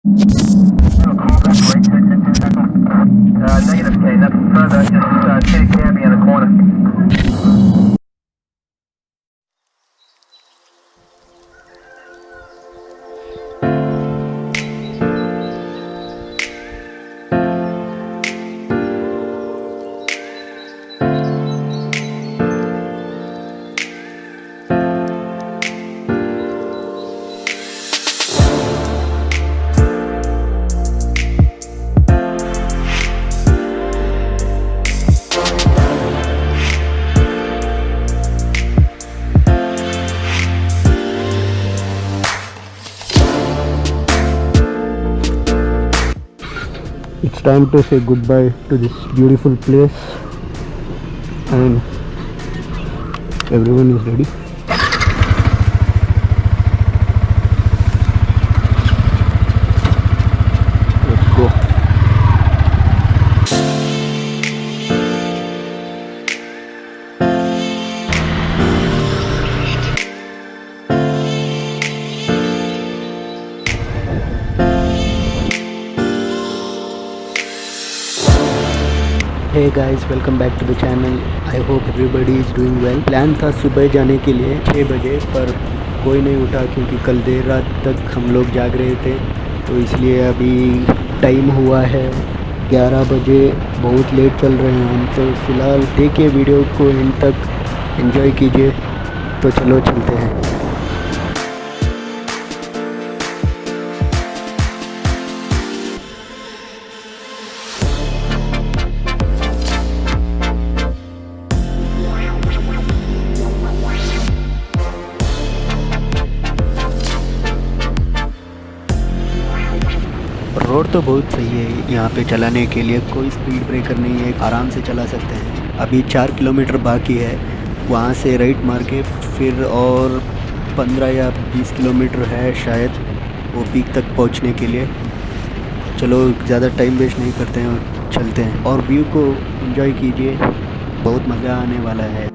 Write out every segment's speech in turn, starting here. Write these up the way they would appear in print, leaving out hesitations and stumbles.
Negative K, nothing further, just take a cab in the corner. It's time to say goodbye to this beautiful place, and everyone is ready. Let's go. Hey guys, welcome back to the channel. I hope everybody is doing well. Plan था सुबह जाने के लिए 6 बजे, पर कोई नहीं उठा क्योंकि कल देर रात तक हम लोग जाग रहे थे, तो इसलिए अभी टाइम हुआ है 11 बजे। बहुत लेट चल रहे हैं हम, तो फ़िलहाल देखिए वीडियो को एंड तक, एंजॉय कीजिए। तो चलो चलते हैं। रोड तो बहुत सही है यहाँ पे चलाने के लिए, कोई स्पीड ब्रेकर नहीं है, आराम से चला सकते हैं। अभी 4 किलोमीटर बाकी है, वहाँ से राइट मार के फिर और 15 या 20 किलोमीटर है शायद वो पीक तक पहुँचने के लिए। चलो ज़्यादा टाइम वेस्ट नहीं करते हैं, चलते हैं और व्यू को एंजॉय कीजिए, बहुत मज़ा आने वाला है।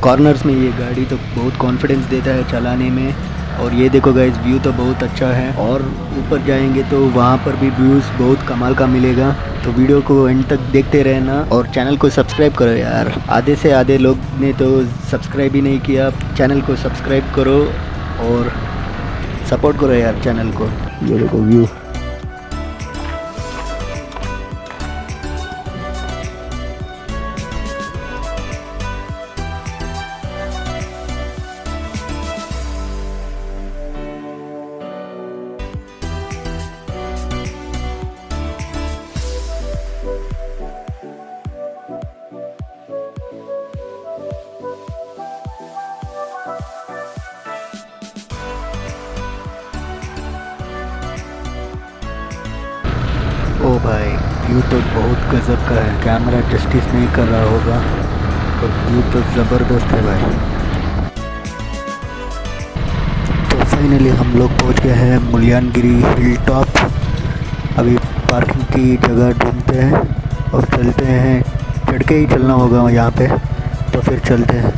कॉर्नर्स में ये गाड़ी तो बहुत कॉन्फिडेंस देता है चलाने में। और ये देखो गाइस, व्यू तो बहुत अच्छा है, और ऊपर जाएंगे तो वहाँ पर भी व्यूज़ बहुत कमाल का मिलेगा। तो वीडियो को एंड तक देखते रहना और चैनल को सब्सक्राइब करो यार। आधे से आधे लोग ने तो सब्सक्राइब ही नहीं किया। चैनल को सब्सक्राइब करो और सपोर्ट करो यार चैनल को। ये देखो व्यू। ओ भाई, व्यू तो बहुत गजब का है, कैमरा जस्टिस नहीं कर रहा होगा, पर व्यू तो ज़बरदस्त है भाई। तो फाइनली हम लोग पहुंच गए हैं मुलियानगिरी हिल टॉप। अभी पार्किंग की जगह ढूंढते हैं और चलते हैं, चढ़ के ही चलना होगा यहाँ पे, तो फिर चलते हैं।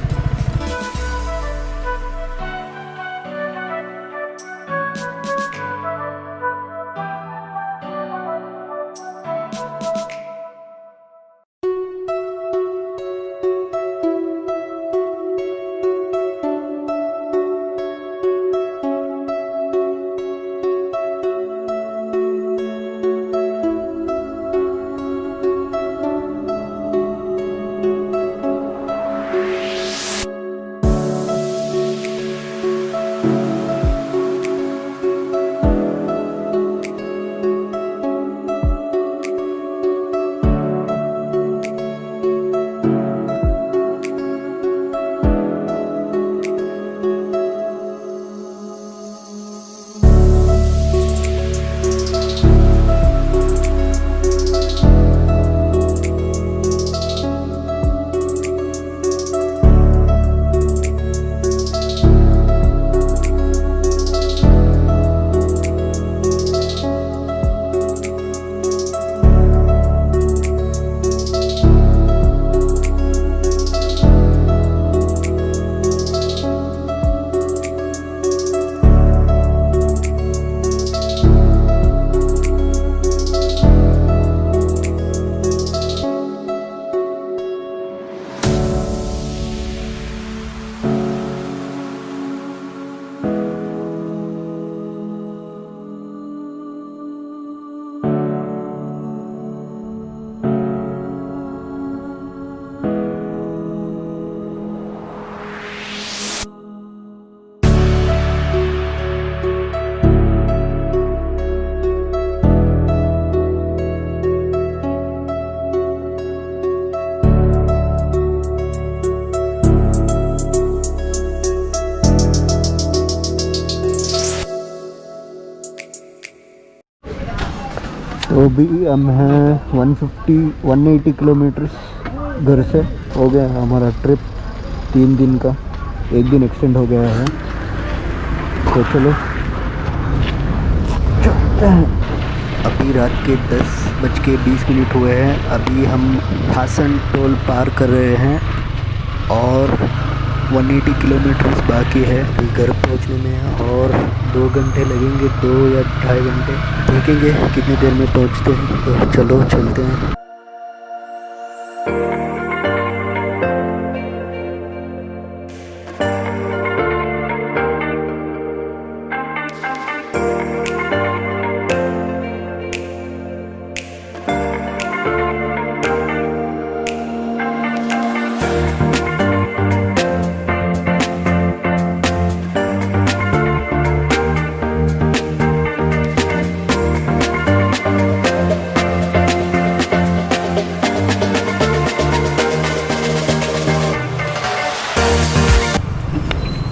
तो अभी हम हैं 180 किलोमीटर घर से। हो गया हमारा ट्रिप 3 दिन का, 1 दिन एक्सटेंड हो गया है। तो चलो चलते हैं। अभी रात के 10:20 हुए हैं। अभी हम हासन टोल पार कर रहे हैं और 180 किलोमीटर बाकी है अभी घर पहुंचने में, और 2 घंटे लगेंगे, 2 या 2.5 घंटे, देखेंगे कितनी देर में पहुंचते हैं। तो चलो चलते हैं।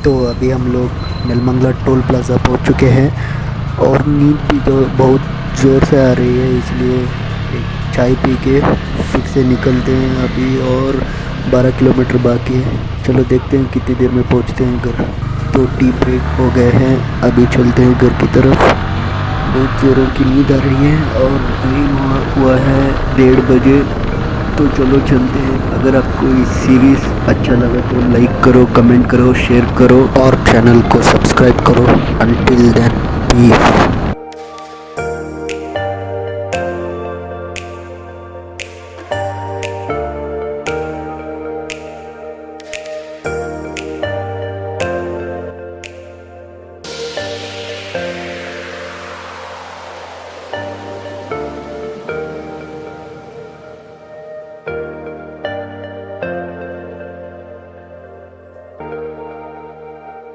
तो अभी हम लोग नेलमंगला टोल प्लाज़ा पहुंच चुके हैं और नींद भी तो बहुत ज़ोर से आ रही है, इसलिए एक चाय पी के फिर से निकलते हैं अभी। और 12 किलोमीटर बाकी है। चलो देखते हैं कितनी देर में पहुंचते हैं घर। तो टी ब्रेक हो गए हैं, अभी चलते हैं घर की तरफ। बहुत ज़ोरों की नींद आ रही है और टाइम हुआ है 1:30 बजे। तो चलो चलते हैं। अगर आपको इस सीरीज़ अच्छा लगा तो लाइक करो, कमेंट करो, शेयर करो और चैनल को सब्सक्राइब करो। Until then piece.